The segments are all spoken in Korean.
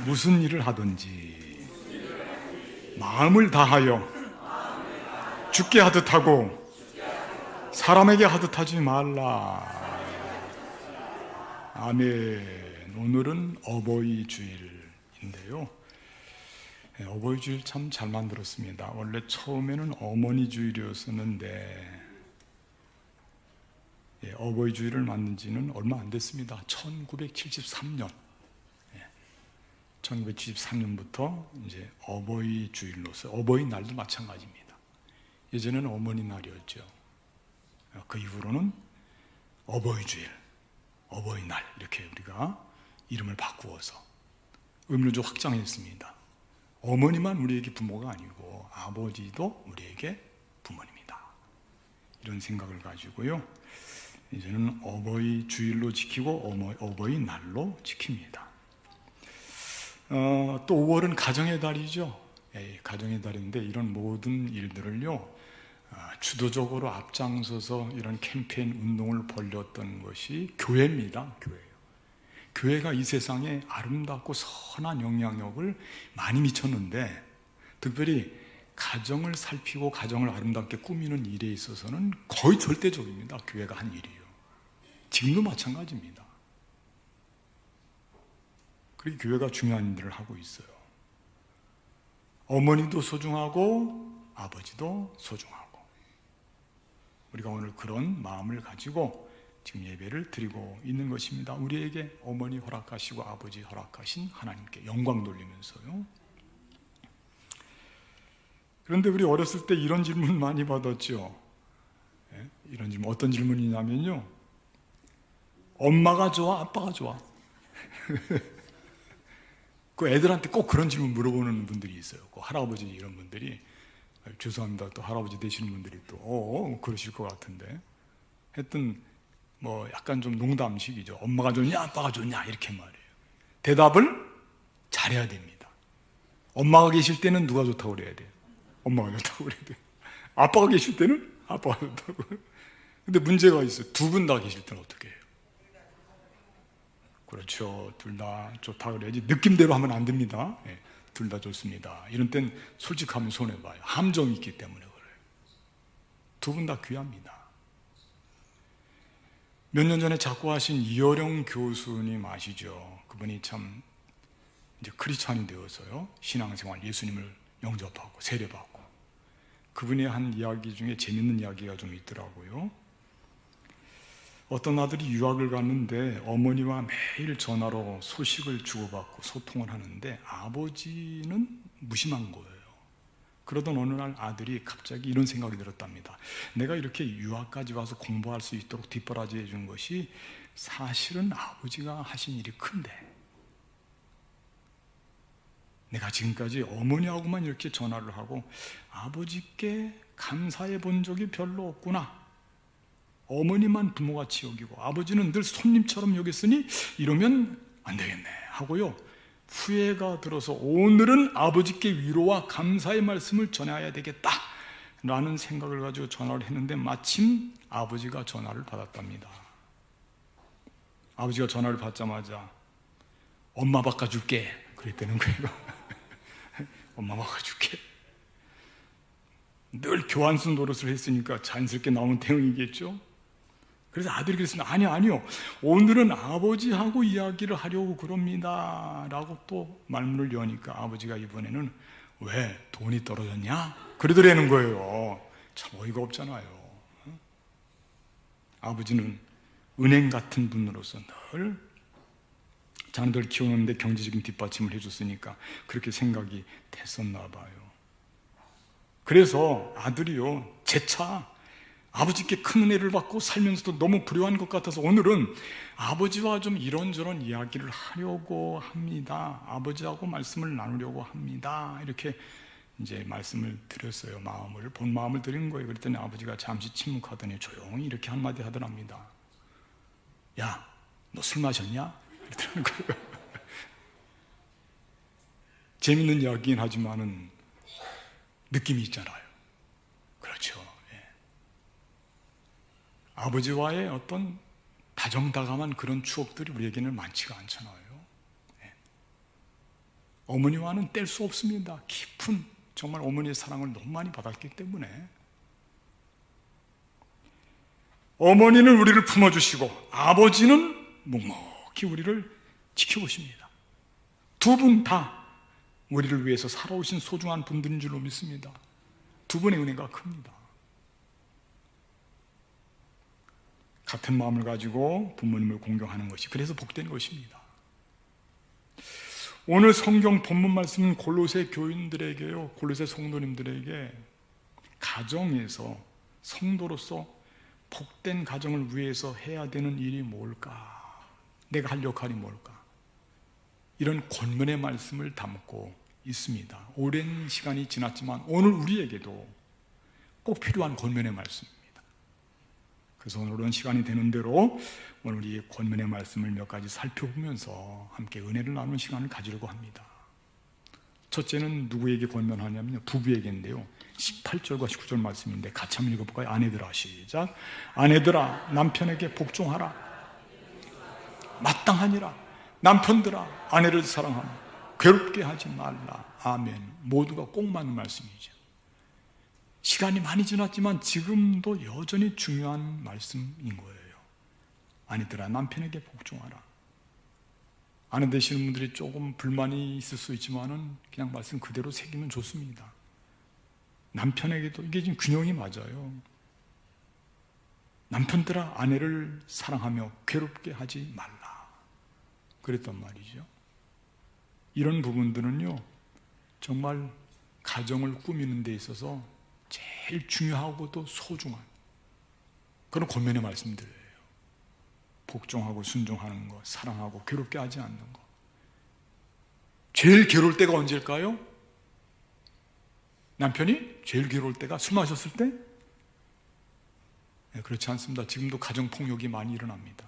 무슨 일을 하든지 마음을 다하여 주께 하듯 하고 사람에게 하듯 하지 말라. 아멘. 오늘은 어버이 주일인데요. 어버이 주일 참 잘 만들었습니다. 원래 처음에는 어머니 주일이었었는데 어버이 주일을 만든 지는 얼마 안 됐습니다. 1973년. 1973년부터 이제 어버이 주일로서 어버이날도 마찬가지입니다. 예전에는 어머니 날이었죠. 그 이후로는 어버이 주일, 어버이날 이렇게 우리가 이름을 바꾸어서 의미를 좀 확장했습니다. 어머니만 우리에게 부모가 아니고 아버지도 우리에게 부모입니다. 이런 생각을 가지고요. 이제는 어버이 주일로 지키고 어버이날로 지킵니다. 또 5월은 가정의 달이죠. 가정의 달인데 이런 모든 일들을요 주도적으로 앞장서서 이런 캠페인 운동을 벌였던 것이 교회입니다. 교회예요. 교회가 이 세상에 아름답고 선한 영향력을 많이 미쳤는데 특별히 가정을 살피고 가정을 아름답게 꾸미는 일에 있어서는 거의 절대적입니다. 교회가 한 일이요. 지금도 마찬가지입니다. 그렇게 교회가 중요한 일을 하고 있어요. 어머니도 소중하고 아버지도 소중하고 우리가 오늘 그런 마음을 가지고 지금 예배를 드리고 있는 것입니다. 우리에게 어머니 허락하시고 아버지 허락하신 하나님께 영광 돌리면서요. 그런데 우리 어렸을 때 이런 질문 많이 받았죠. 이런 질문, 어떤 질문이냐면요. 엄마가 좋아, 아빠가 좋아? 그 애들한테 꼭 그런 질문 물어보는 분들이 있어요. 그 할아버지 이런 분들이 죄송합니다. 또 할아버지 되시는 분들이 또 그러실 것 같은데 하여튼 뭐 약간 좀 농담식이죠. 엄마가 좋냐 아빠가 좋냐 이렇게 말해요. 대답을 잘해야 됩니다. 엄마가 계실 때는 누가 좋다고 그래야 돼요? 엄마가 좋다고 그래야 돼요. 아빠가 계실 때는 아빠가 좋다고. 근데 문제가 있어요. 두 분 다 계실 때는 어떻게 해요? 그렇죠. 둘 다 좋다 그래야지 느낌대로 하면 안 됩니다. 둘 다 좋습니다. 이런 땐 솔직하면 손해봐요. 함정이 있기 때문에 그래요. 두 분 다 귀합니다. 몇 년 전에 작고하신 이어령 교수님 아시죠? 그분이 참 이제 크리스찬이 되어서요. 신앙생활, 예수님을 영접하고 세례받고 그분이 한 이야기 중에 재밌는 이야기가 좀 있더라고요. 어떤 아들이 유학을 갔는데 어머니와 매일 전화로 소식을 주고받고 소통을 하는데 아버지는 무심한 거예요. 그러던 어느 날 아들이 갑자기 이런 생각이 들었답니다. 내가 이렇게 유학까지 와서 공부할 수 있도록 뒷바라지 해준 것이 사실은 아버지가 하신 일이 큰데 내가 지금까지 어머니하고만 이렇게 전화를 하고 아버지께 감사해 본 적이 별로 없구나. 어머니만 부모같이 여기고 아버지는 늘 손님처럼 여겼으니 이러면 안 되겠네 하고요. 후회가 들어서 오늘은 아버지께 위로와 감사의 말씀을 전해야 되겠다 라는 생각을 가지고 전화를 했는데 마침 아버지가 전화를 받았답니다. 아버지가 전화를 받자마자 엄마 바꿔줄게 그랬다는 거예요. 엄마 바꿔줄게. 늘 교환순 노릇을 했으니까 자연스럽게 나오는 대응이겠죠. 그래서 아들이 그랬습니다. 아니요. 오늘은 아버지하고 이야기를 하려고 그럽니다. 라고 또 말문을 여니까 아버지가 이번에는 왜 돈이 떨어졌냐? 그러더라는 거예요. 참 어이가 없잖아요. 아버지는 은행 같은 분으로서 늘 자녀들 키우는데 경제적인 뒷받침을 해줬으니까 그렇게 생각이 됐었나 봐요. 그래서 아들이요, 재차 아버지께 큰 은혜를 받고 살면서도 너무 불효한 것 같아서 오늘은 아버지와 좀 이런저런 이야기를 하려고 합니다. 아버지하고 말씀을 나누려고 합니다. 이렇게 이제 말씀을 드렸어요. 본 마음을 드린 거예요. 그랬더니 아버지가 잠시 침묵하더니 조용히 이렇게 한마디 하더랍니다. 야, 너 술 마셨냐? 이러더라는 거예요. 재밌는 이야기긴 하지만은 느낌이 있잖아요. 그렇죠. 아버지와의 어떤 다정다감한 그런 추억들이 우리에게는 많지가 않잖아요. 어머니와는 뗄 수 없습니다. 깊은 정말 어머니의 사랑을 너무 많이 받았기 때문에. 어머니는 우리를 품어주시고 아버지는 묵묵히 우리를 지켜보십니다. 두 분 다 우리를 위해서 살아오신 소중한 분들인 줄로 믿습니다. 두 분의 은혜가 큽니다. 같은 마음을 가지고 부모님을 공경하는 것이 그래서 복된 것입니다. 오늘 성경 본문 말씀은 골로새 교인들에게요, 골로새 성도님들에게 가정에서 성도로서 복된 가정을 위해서 해야 되는 일이 뭘까? 내가 할 역할이 뭘까? 이런 권면의 말씀을 담고 있습니다. 오랜 시간이 지났지만 오늘 우리에게도 꼭 필요한 권면의 말씀입니다. 그래서 오늘은 시간이 되는 대로 오늘 이 권면의 말씀을 몇 가지 살펴보면서 함께 은혜를 나누는 시간을 가지려고 합니다. 첫째는 누구에게 권면하냐면요, 부부에게인데요. 18절과 19절 말씀인데 같이 한번 읽어볼까요? 아내들아, 시작. 아내들아, 남편에게 복종하라. 마땅하니라. 남편들아, 아내를 사랑하라. 괴롭게 하지 말라. 아멘. 모두가 꼭 맞는 말씀이죠. 시간이 많이 지났지만 지금도 여전히 중요한 말씀인 거예요. 아내들아, 남편에게 복종하라. 아내 되시는 분들이 조금 불만이 있을 수 있지만은 그냥 말씀 그대로 새기면 좋습니다. 남편에게도 이게 지금 균형이 맞아요. 남편들아, 아내를 사랑하며 괴롭게 하지 말라. 그랬단 말이죠. 이런 부분들은요, 정말 가정을 꾸미는 데 있어서 제일 중요하고도 소중한 그런 권면의 말씀들이에요. 복종하고 순종하는 것, 사랑하고 괴롭게 하지 않는 것. 제일 괴로울 때가 언제일까요? 남편이 제일 괴로울 때가 술 마셨을 때? 네, 그렇지 않습니다. 지금도 가정폭력이 많이 일어납니다.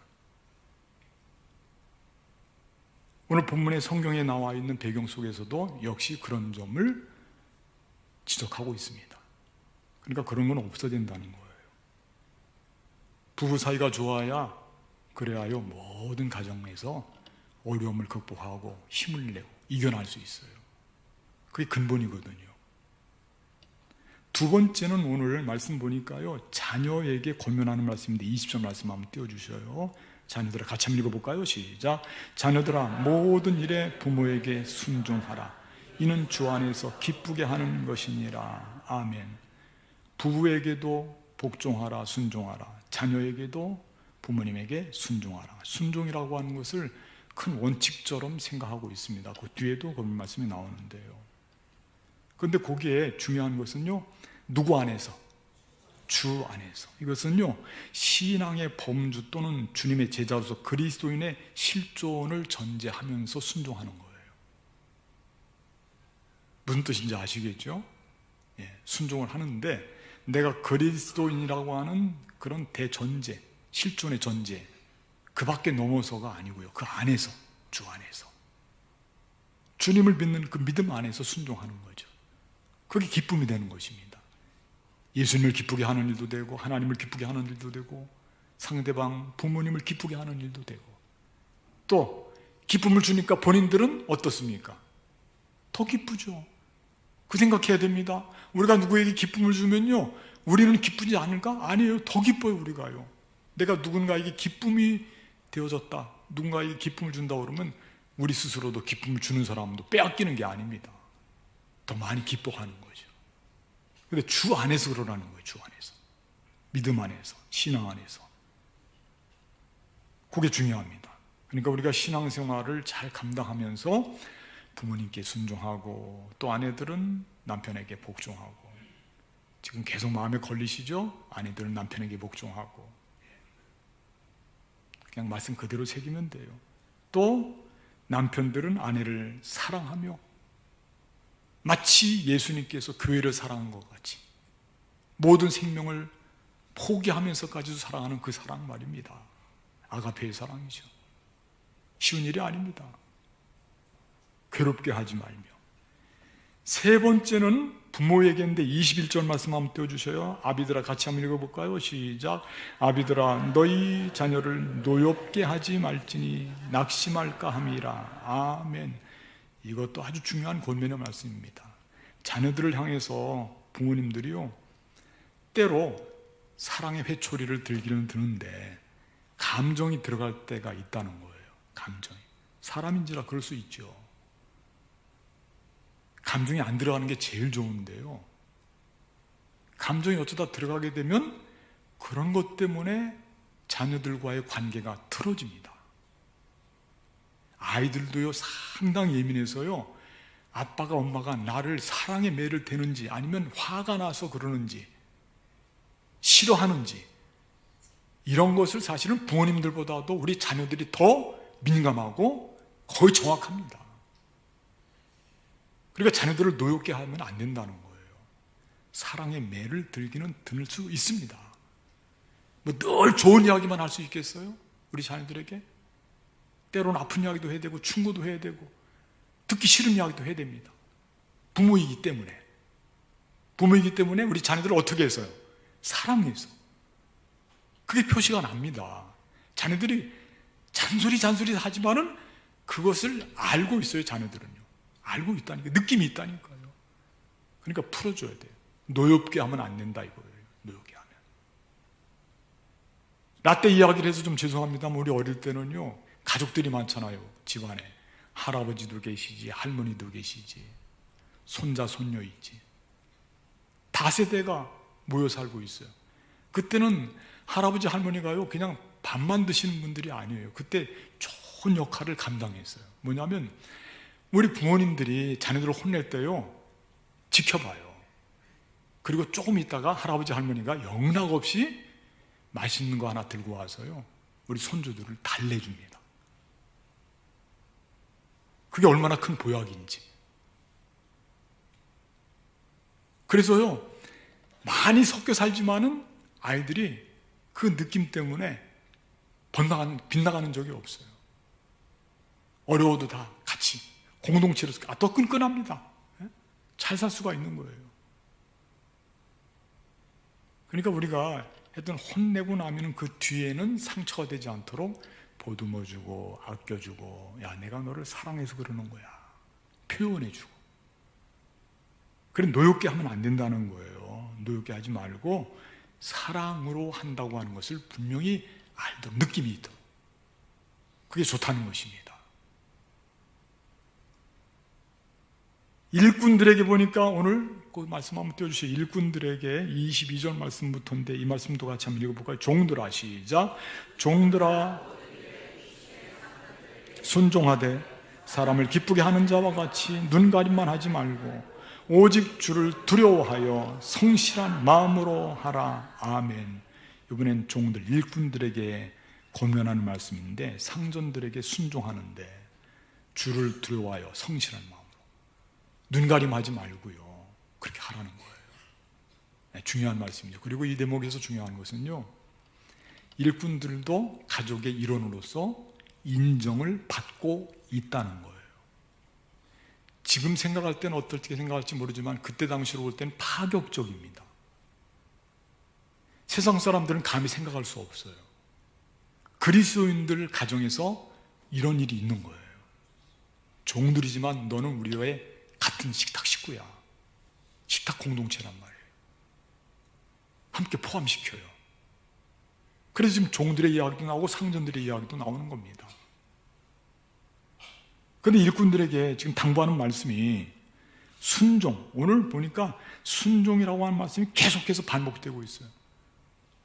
오늘 본문의 성경에 나와 있는 배경 속에서도 역시 그런 점을 지적하고 있습니다. 그러니까 그런 건 없어야 된다는 거예요. 부부 사이가 좋아야, 그래야요, 모든 가정에서 어려움을 극복하고 힘을 내고 이겨낼 수 있어요. 그게 근본이거든요. 두 번째는 오늘 말씀 보니까요, 자녀에게 권면하는 말씀인데 20절 말씀 한번 띄워주셔요. 자녀들아, 같이 한번 읽어볼까요? 시작. 자녀들아, 모든 일에 부모에게 순종하라. 이는 주 안에서 기쁘게 하는 것이니라. 아멘. 부부에게도 복종하라, 순종하라. 자녀에게도 부모님에게 순종하라. 순종이라고 하는 것을 큰 원칙처럼 생각하고 있습니다. 그 뒤에도 그런 말씀이 나오는데요. 그런데 거기에 중요한 것은요, 누구 안에서? 주 안에서. 이것은요, 신앙의 범주 또는 주님의 제자로서 그리스도인의 실존을 전제하면서 순종하는 거예요. 무슨 뜻인지 아시겠죠? 예, 순종을 하는데 내가 그리스도인이라고 하는 그런 대전제, 실존의 전제, 그 밖에 넘어서가 아니고요, 그 안에서, 주 안에서 주님을 믿는 그 믿음 안에서 순종하는 거죠. 그게 기쁨이 되는 것입니다. 예수님을 기쁘게 하는 일도 되고, 하나님을 기쁘게 하는 일도 되고, 상대방 부모님을 기쁘게 하는 일도 되고, 또 기쁨을 주니까 본인들은 어떻습니까? 더 기쁘죠. 그 생각해야 됩니다. 우리가 누구에게 기쁨을 주면요, 우리는 기쁘지 않을까? 아니에요. 더 기뻐요, 우리가요. 내가 누군가에게 기쁨이 되어졌다, 누군가에게 기쁨을 준다 그러면 우리 스스로도 기쁨을 주는 사람도 빼앗기는 게 아닙니다. 더 많이 기뻐하는 거죠. 근데 주 안에서 그러라는 거예요. 주 안에서, 믿음 안에서, 신앙 안에서. 그게 중요합니다. 그러니까 우리가 신앙생활을 잘 감당하면서 부모님께 순종하고, 또 아내들은 남편에게 복종하고, 지금 계속 마음에 걸리시죠? 아내들은 남편에게 복종하고, 그냥 말씀 그대로 새기면 돼요. 또 남편들은 아내를 사랑하며, 마치 예수님께서 교회를 사랑한 것 같이 모든 생명을 포기하면서까지도 사랑하는 그 사랑 말입니다. 아가페의 사랑이죠. 쉬운 일이 아닙니다. 괴롭게 하지 말며. 세 번째는 부모에게인데 21절 말씀 한번 띄워주셔요. 아비들아, 같이 한번 읽어볼까요? 시작. 아비들아, 너희 자녀를 노엽게 하지 말지니 낙심할까 함이라. 아멘. 이것도 아주 중요한 권면의 말씀입니다. 자녀들을 향해서 부모님들이요, 때로 사랑의 회초리를 들기는 드는데 감정이 들어갈 때가 있다는 거예요. 감정이. 사람인지라 그럴 수 있죠. 감정이 안 들어가는 게 제일 좋은데요, 감정이 어쩌다 들어가게 되면 그런 것 때문에 자녀들과의 관계가 틀어집니다. 아이들도요, 상당히 예민해서요, 아빠가 엄마가 나를 사랑의 매를 대는지 아니면 화가 나서 그러는지 싫어하는지 이런 것을 사실은 부모님들보다도 우리 자녀들이 더 민감하고 거의 정확합니다. 그러니까 자녀들을 노엽게 하면 안 된다는 거예요. 사랑의 매를 들기는 들 수 있습니다. 뭐 늘 좋은 이야기만 할 수 있겠어요? 우리 자녀들에게? 때로는 아픈 이야기도 해야 되고 충고도 해야 되고 듣기 싫은 이야기도 해야 됩니다. 부모이기 때문에 우리 자녀들을 어떻게 했어요? 사랑해서. 그게 표시가 납니다. 자녀들이 잔소리 하지만은 그것을 알고 있어요. 자녀들은요, 알고 있다니까, 느낌이 있다니까요. 그러니까 풀어줘야 돼요. 노엽게 하면 안 된다 이거예요. 노엽게 하면. 라떼 이야기를 해서 좀 죄송합니다만 우리 어릴 때는요, 가족들이 많잖아요. 집안에 할아버지도 계시지, 할머니도 계시지, 손자 손녀 있지, 다세대가 모여 살고 있어요. 그때는 할아버지 할머니가요, 그냥 밥만 드시는 분들이 아니에요. 그때 좋은 역할을 감당했어요. 뭐냐면 우리 부모님들이 자녀들을 혼낼 때요, 지켜봐요. 그리고 조금 있다가 할아버지 할머니가 영락없이 맛있는 거 하나 들고 와서요, 우리 손주들을 달래줍니다. 그게 얼마나 큰 보약인지. 그래서요, 많이 섞여 살지만은 아이들이 그 느낌 때문에 빗나가는 적이 없어요. 어려워도 다 같이 공동체로 더 끈끈합니다. 잘 살 수가 있는 거예요. 그러니까 우리가 하여튼 혼내고 나면 그 뒤에는 상처가 되지 않도록 보듬어주고 아껴주고, 야, 내가 너를 사랑해서 그러는 거야, 표현해주고. 그래, 노엽게 하면 안 된다는 거예요. 노엽게 하지 말고 사랑으로 한다고 하는 것을 분명히 알도록, 느낌이 있도록. 그게 좋다는 것입니다. 일꾼들에게 보니까 오늘 그 말씀 한번 띄워주세요. 일꾼들에게 22절 말씀부터인데 이 말씀도 같이 한번 읽어볼까요? 종들아, 시작. 종들아, 순종하되 사람을 기쁘게 하는 자와 같이 눈가림만 하지 말고 오직 주를 두려워하여 성실한 마음으로 하라. 아멘. 이번엔 종들, 일꾼들에게 권면하는 말씀인데, 상전들에게 순종하는데 주를 두려워하여 성실한 마음으로, 눈가림하지 말고요, 그렇게 하라는 거예요. 네, 중요한 말씀이죠. 그리고 이 대목에서 중요한 것은요, 일꾼들도 가족의 일원으로서 인정을 받고 있다는 거예요. 지금 생각할 때는 어떻게 생각할지 모르지만 그때 당시로 볼 때는 파격적입니다. 세상 사람들은 감히 생각할 수 없어요. 그리스도인들 가정에서 이런 일이 있는 거예요. 종들이지만 너는 우리와의 같은 식탁 식구야. 식탁 공동체란 말이에요. 함께 포함시켜요. 그래서 지금 종들의 이야기도 나오고 상전들의 이야기도 나오는 겁니다. 그런데 일꾼들에게 지금 당부하는 말씀이 순종, 오늘 보니까 순종이라고 하는 말씀이 계속해서 반복되고 있어요.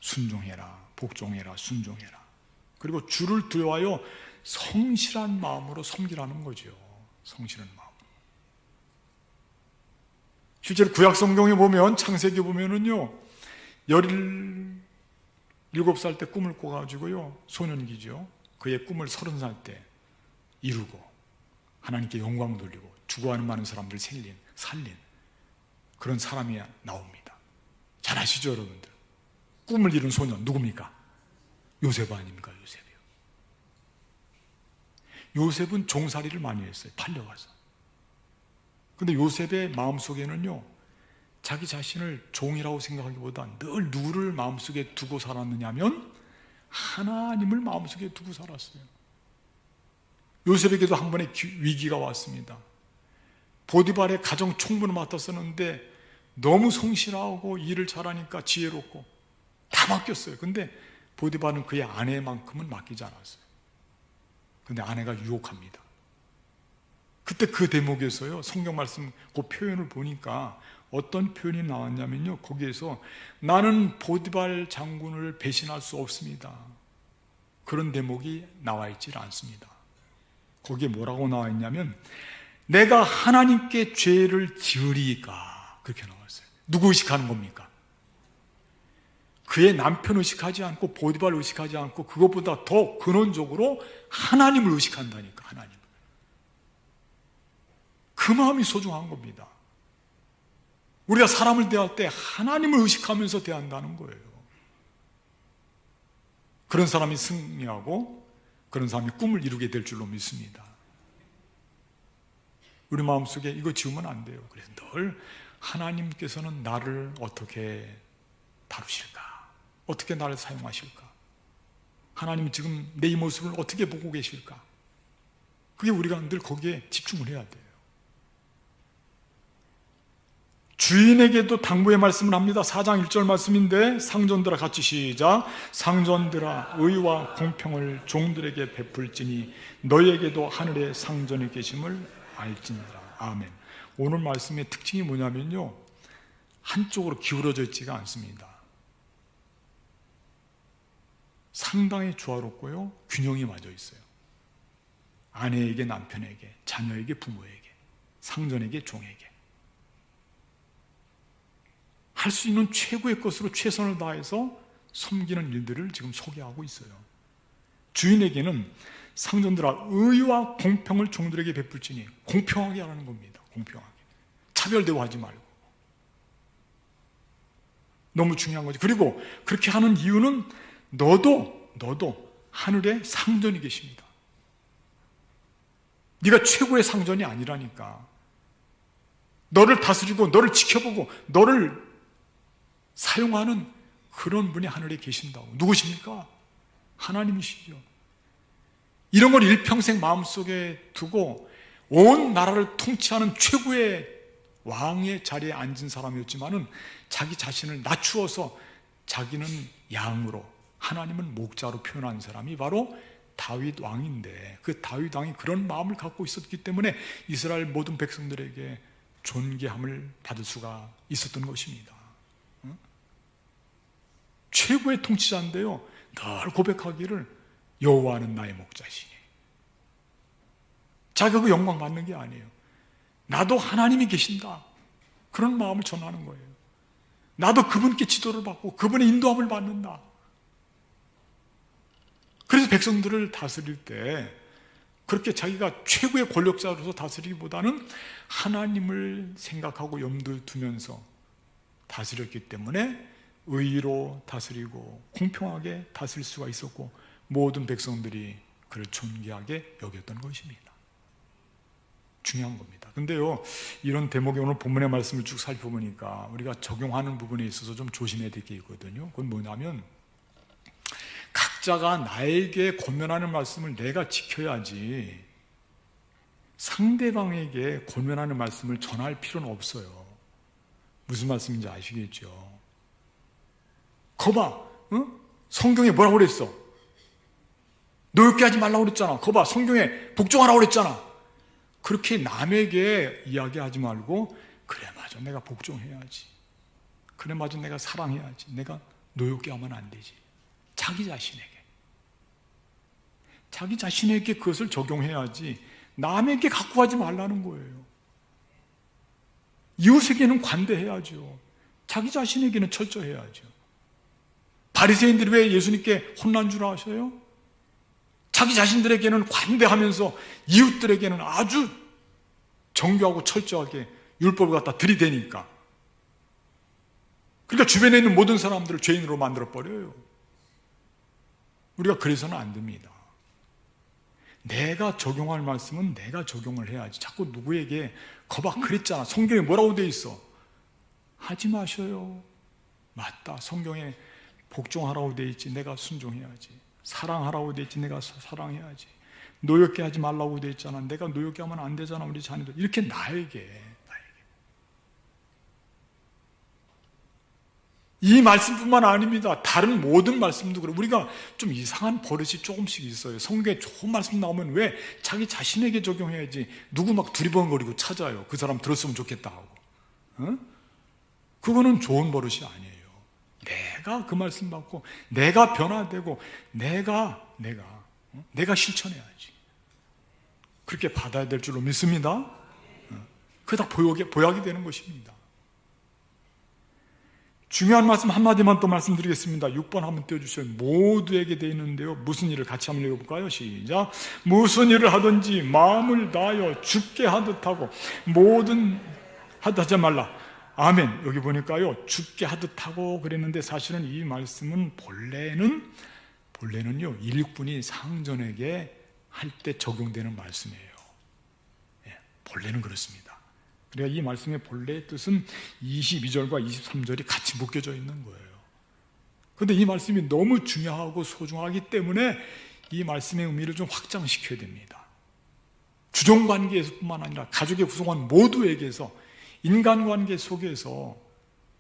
순종해라, 복종해라, 순종해라. 그리고 주를 두려워하여 성실한 마음으로 섬기라는 거죠. 성실한 마음. 실제로 구약 성경에 보면, 창세기 보면은요, 17살 때 꿈을 꿔가지고요, 소년기죠. 그의 꿈을 30살 때 이루고 하나님께 영광 돌리고 죽어가는 많은 사람들 살린 그런 사람이 나옵니다. 잘 아시죠, 여러분들? 꿈을 이룬 소년 누굽니까? 요셉 아닙니까? 요셉이요. 요셉은 종살이를 많이 했어요. 팔려가서. 근데 요셉의 마음속에는요, 자기 자신을 종이라고 생각하기보다 늘 누구를 마음속에 두고 살았느냐면 하나님을 마음속에 두고 살았어요. 요셉에게도 한 번의 위기가 왔습니다. 보디발의 가정 총무를 맡았었는데 너무 성실하고 일을 잘하니까 지혜롭고 다 맡겼어요. 근데 보디발은 그의 아내만큼은 맡기지 않았어요. 근데 아내가 유혹합니다. 그때 그 대목에서요, 성경 말씀 그 표현을 보니까 어떤 표현이 나왔냐면요, 거기에서 나는 보디발 장군을 배신할 수 없습니다, 그런 대목이 나와 있지 않습니다. 거기에 뭐라고 나와 있냐면 내가 하나님께 죄를 지으리까, 그렇게 나와 있어요. 누구 의식하는 겁니까? 그의 남편 의식하지 않고 보디발 의식하지 않고 그것보다 더 근원적으로 하나님을 의식한다니까. 하나님. 그 마음이 소중한 겁니다. 우리가 사람을 대할 때 하나님을 의식하면서 대한다는 거예요. 그런 사람이 승리하고 그런 사람이 꿈을 이루게 될 줄로 믿습니다. 우리 마음속에 이거 지우면 안 돼요. 그래서 늘 하나님께서는 나를 어떻게 다루실까? 어떻게 나를 사용하실까? 하나님은 지금 내 이 모습을 어떻게 보고 계실까? 그게 우리가 늘 거기에 집중을 해야 돼요. 주인에게도 당부의 말씀을 합니다. 4장 1절 말씀인데, 상전들아 같이 시작. 상전들아 의와 공평을 종들에게 베풀지니 너희에게도 하늘의 상전이 계심을 알지니라. 아멘. 오늘 말씀의 특징이 뭐냐면요, 한쪽으로 기울어져 있지가 않습니다. 상당히 조화롭고요, 균형이 맞아 있어요. 아내에게 남편에게, 자녀에게 부모에게, 상전에게 종에게 할 수 있는 최고의 것으로 최선을 다해서 섬기는 일들을 지금 소개하고 있어요. 주인에게는 상전들아 의와 공평을 종들에게 베풀지니, 공평하게 하라는 겁니다. 공평하게, 차별 대우하지 말고. 너무 중요한 거지. 그리고 그렇게 하는 이유는 너도 하늘에 상전이 계십니다. 네가 최고의 상전이 아니라니까. 너를 다스리고 너를 지켜보고 너를 사용하는 그런 분이 하늘에 계신다고. 누구십니까? 하나님이시죠. 이런 걸 일평생 마음속에 두고 온 나라를 통치하는 최고의 왕의 자리에 앉은 사람이었지만은 자기 자신을 낮추어서 자기는 양으로, 하나님은 목자로 표현한 사람이 바로 다윗 왕인데, 그 다윗 왕이 그런 마음을 갖고 있었기 때문에 이스라엘 모든 백성들에게 존귀함을 받을 수가 있었던 것입니다. 최고의 통치자인데요, 늘 고백하기를 여호와는 나의 목자시니. 자기가 그 영광 받는 게 아니에요. 나도 하나님이 계신다, 그런 마음을 전하는 거예요. 나도 그분께 지도를 받고 그분의 인도함을 받는다. 그래서 백성들을 다스릴 때 그렇게 자기가 최고의 권력자로서 다스리기보다는 하나님을 생각하고 염두에 두면서 다스렸기 때문에 의로 다스리고 공평하게 다스릴 수가 있었고 모든 백성들이 그를 존귀하게 여겼던 것입니다. 중요한 겁니다. 근데요, 이런 대목의 오늘 본문의 말씀을 쭉 살펴보니까 우리가 적용하는 부분에 있어서 좀 조심해야 될 게 있거든요. 그건 뭐냐면, 각자가 나에게 권면하는 말씀을 내가 지켜야지 상대방에게 권면하는 말씀을 전할 필요는 없어요. 무슨 말씀인지 아시겠죠? 거봐, 응? 성경에 뭐라고 그랬어? 노엽게 하지 말라고 그랬잖아. 거봐, 성경에 복종하라고 그랬잖아. 그렇게 남에게 이야기하지 말고, 그래 맞아, 내가 복종해야지, 그래 맞아, 내가 사랑해야지, 내가 노엽게 하면 안 되지. 자기 자신에게 그것을 적용해야지 남에게 갖고 가지 말라는 거예요. 이웃에게는 관대해야죠. 자기 자신에게는 철저해야죠. 바리새인들이 왜 예수님께 혼난 줄 아셔요? 자기 자신들에게는 관대하면서 이웃들에게는 아주 정교하고 철저하게 율법을 갖다 들이대니까. 그러니까 주변에 있는 모든 사람들을 죄인으로 만들어버려요. 우리가 그래서는 안 됩니다. 내가 적용할 말씀은 내가 적용을 해야지. 자꾸 누구에게 거봐 그랬잖아, 성경에 뭐라고 돼 있어, 하지 마셔요. 맞다, 성경에 복종하라고 돼 있지, 내가 순종해야지. 사랑하라고 돼 있지, 내가 사랑해야지. 노엽게 하지 말라고 돼 있잖아. 내가 노엽게 하면 안 되잖아. 우리 자녀들. 이렇게 나에게 이 말씀뿐만 아닙니다. 다른 모든 말씀도 그래. 우리가 좀 이상한 버릇이 조금씩 있어요. 성경에 좋은 말씀 나오면 왜 자기 자신에게 적용해야지 누구 막 두리번거리고 찾아요. 그 사람 들었으면 좋겠다 하고. 어? 그거는 좋은 버릇이 아니에요. 내가 그 말씀 받고 내가 변화되고 내가 실천해야지. 그렇게 받아야 될 줄로 믿습니다. 그게 다 보약이 되는 것입니다. 중요한 말씀 한마디만 또 말씀드리겠습니다. 6번 한번 띄워주세요. 모두에게 되어 있는데요. 무슨 일을 같이 한번 읽어볼까요? 시작. 무슨 일을 하든지 마음을 다하여 죽게 하듯 하고 모든 하듯 하지 말라. 아멘. 여기 보니까요, 죽게 하듯 하고 그랬는데 사실은 이 말씀은 본래는요, 일꾼이 상전에게 할 때 적용되는 말씀이에요. 예, 본래는 그렇습니다. 그러니까 이 말씀의 본래의 뜻은 22절과 23절이 같이 묶여져 있는 거예요. 그런데 이 말씀이 너무 중요하고 소중하기 때문에 이 말씀의 의미를 좀 확장시켜야 됩니다. 주종관계에서뿐만 아니라 가족의 구성원 모두에게서 인간관계 속에서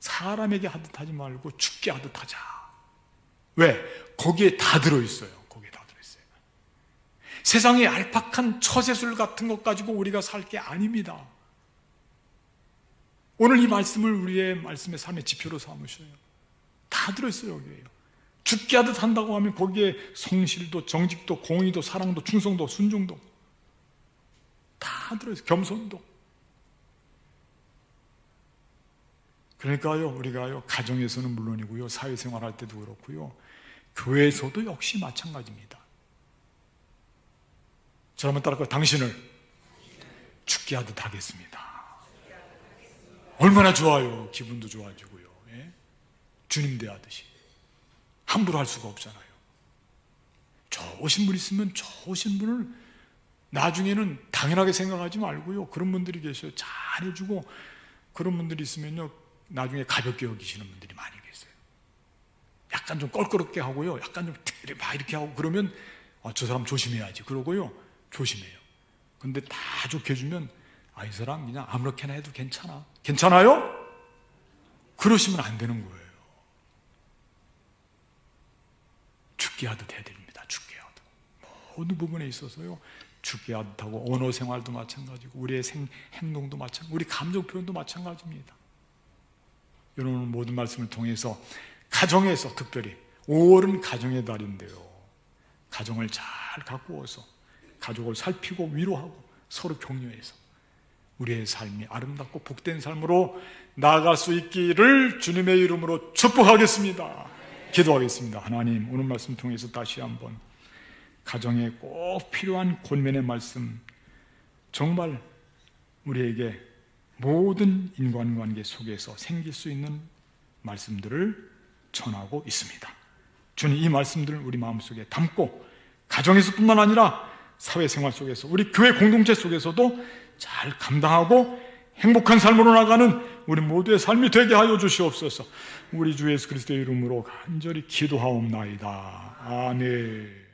사람에게 하듯 하지 말고 죽게 하듯 하자. 왜? 거기에 다 들어있어요. 거기에 다 들어있어요. 세상의 얄팍한 처세술 같은 것 가지고 우리가 살 게 아닙니다. 오늘 이 말씀을 우리의 말씀의 삶의 지표로 삼으셔요. 다 들어있어요. 여기에요. 죽게 하듯 한다고 하면 거기에 성실도, 정직도, 공의도, 사랑도, 충성도, 순종도 다 들어있어요. 겸손도. 그러니까요, 우리가요, 가정에서는 물론이고요, 사회생활 할 때도 그렇고요, 교회에서도 역시 마찬가지입니다. 저 한번 따라할까요? 당신을 죽게 하듯 하겠습니다. 얼마나 좋아요. 기분도 좋아지고요. 예? 주님 대하듯이. 함부로 할 수가 없잖아요. 좋으신 분 있으면 좋으신 분을 나중에는 당연하게 생각하지 말고요, 그런 분들이 계셔요. 잘해주고 그런 분들이 있으면요, 나중에 가볍게 여기시는 분들이 많이 계세요. 약간 좀 껄끄럽게 하고요, 약간 좀 막 이렇게 하고 그러면 저 사람 조심해야지 그러고요, 조심해요. 근데 다 좋게 해주면 이 사람 그냥 아무렇게나 해도 괜찮아. 괜찮아요? 그러시면 안 되는 거예요. 죽게 하듯 해야 됩니다. 죽게 하듯. 모든 부분에 있어서요, 죽게 하듯 하고, 언어 생활도 마찬가지고, 우리의 행동도 마찬가지고, 우리 감정 표현도 마찬가지입니다. 여러분, 모든 말씀을 통해서 가정에서 특별히 5월은 가정의 달인데요, 가정을 잘 가꾸어서 가족을 살피고 위로하고 서로 격려해서 우리의 삶이 아름답고 복된 삶으로 나아갈 수 있기를 주님의 이름으로 축복하겠습니다. 기도하겠습니다. 하나님, 오늘 말씀 통해서 다시 한번 가정에 꼭 필요한 권면의 말씀, 정말 우리에게 모든 인간관계 속에서 생길 수 있는 말씀들을 전하고 있습니다. 주님, 이 말씀들을 우리 마음속에 담고 가정에서뿐만 아니라 사회생활 속에서, 우리 교회 공동체 속에서도 잘 감당하고 행복한 삶으로 나가는 우리 모두의 삶이 되게 하여 주시옵소서. 우리 주 예수 그리스도의 이름으로 간절히 기도하옵나이다. 아멘.